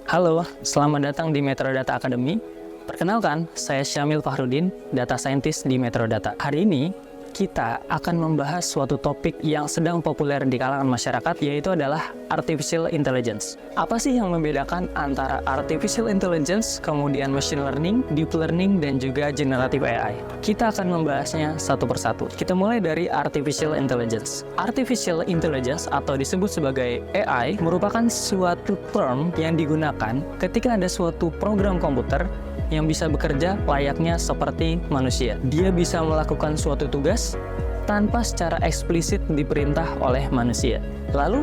Halo, selamat datang di Metrodata Academy. Perkenalkan, saya Syamil Fahrudin, Data Scientist di Metrodata. Hari ini, kita akan membahas suatu topik yang sedang populer di kalangan masyarakat, yaitu adalah Artificial Intelligence. Apa sih yang membedakan antara Artificial Intelligence, kemudian Machine Learning, Deep Learning, dan juga Generative AI? Kita akan membahasnya satu persatu. Kita mulai dari Artificial Intelligence. Artificial Intelligence atau disebut sebagai AI merupakan suatu term yang digunakan ketika ada suatu program komputer yang bisa bekerja layaknya seperti manusia. Dia bisa melakukan suatu tugas tanpa secara eksplisit diperintah oleh manusia. Lalu,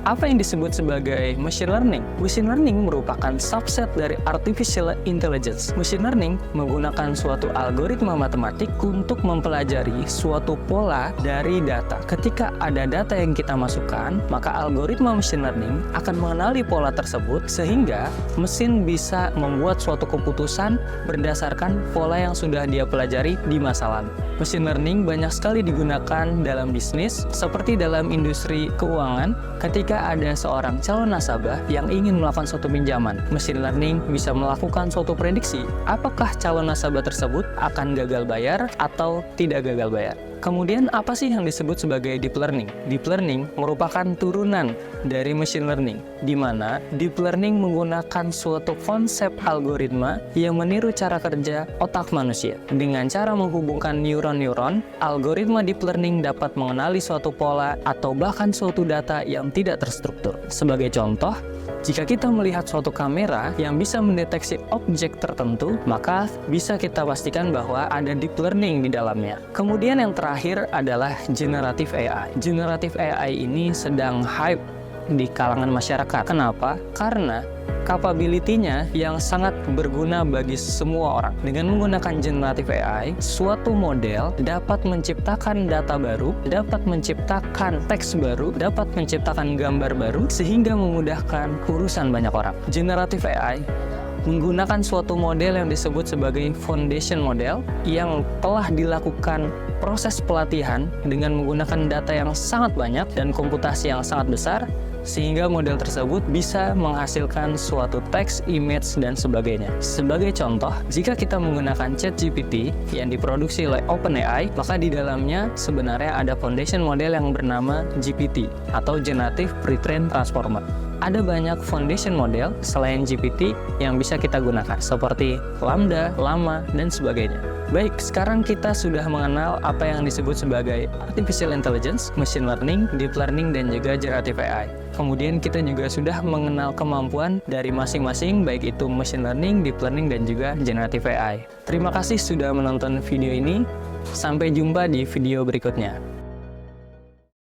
apa yang disebut sebagai machine learning? Machine learning merupakan subset dari artificial intelligence. Machine learning menggunakan suatu algoritma matematik untuk mempelajari suatu pola dari data. Ketika ada data yang kita masukkan, maka algoritma machine learning akan mengenali pola tersebut sehingga mesin bisa membuat suatu keputusan berdasarkan pola yang sudah dia pelajari di masa lalu. Machine learning banyak sekali digunakan dalam bisnis, seperti dalam industri keuangan. Ketika ada seorang calon nasabah yang ingin melakukan suatu pinjaman, machine learning bisa melakukan suatu prediksi apakah calon nasabah tersebut akan gagal bayar atau tidak gagal bayar. Kemudian apa sih yang disebut sebagai deep learning? Deep learning merupakan turunan dari machine learning, di mana deep learning menggunakan suatu konsep algoritma yang meniru cara kerja otak manusia. Dengan cara menghubungkan neuron-neuron, algoritma deep learning dapat mengenali suatu pola atau bahkan suatu data yang tidak terstruktur. Sebagai contoh, jika kita melihat suatu kamera yang bisa mendeteksi objek tertentu, maka bisa kita pastikan bahwa ada deep learning di dalamnya. Kemudian yang terakhir adalah Generative AI. Generative AI ini sedang hype di kalangan masyarakat. Kenapa? Karena capability-nya yang sangat berguna bagi semua orang. Dengan menggunakan Generative AI, suatu model dapat menciptakan data baru, dapat menciptakan teks baru, dapat menciptakan gambar baru, sehingga memudahkan urusan banyak orang. Generative AI menggunakan suatu model yang disebut sebagai foundation model yang telah dilakukan proses pelatihan dengan menggunakan data yang sangat banyak dan komputasi yang sangat besar, sehingga model tersebut bisa menghasilkan suatu teks, image, dan sebagainya. Sebagai contoh, jika kita menggunakan ChatGPT yang diproduksi oleh OpenAI, maka di dalamnya sebenarnya ada foundation model yang bernama GPT atau Generative Pre-trained Transformer. Ada banyak foundation model selain GPT yang bisa kita gunakan, seperti Lambda, Llama, dan sebagainya. Baik, sekarang kita sudah mengenal apa yang disebut sebagai Artificial Intelligence, Machine Learning, Deep Learning, dan juga Generative AI. Kemudian kita juga sudah mengenal kemampuan dari masing-masing, baik itu Machine Learning, Deep Learning, dan juga Generative AI. Terima kasih sudah menonton video ini. Sampai jumpa di video berikutnya.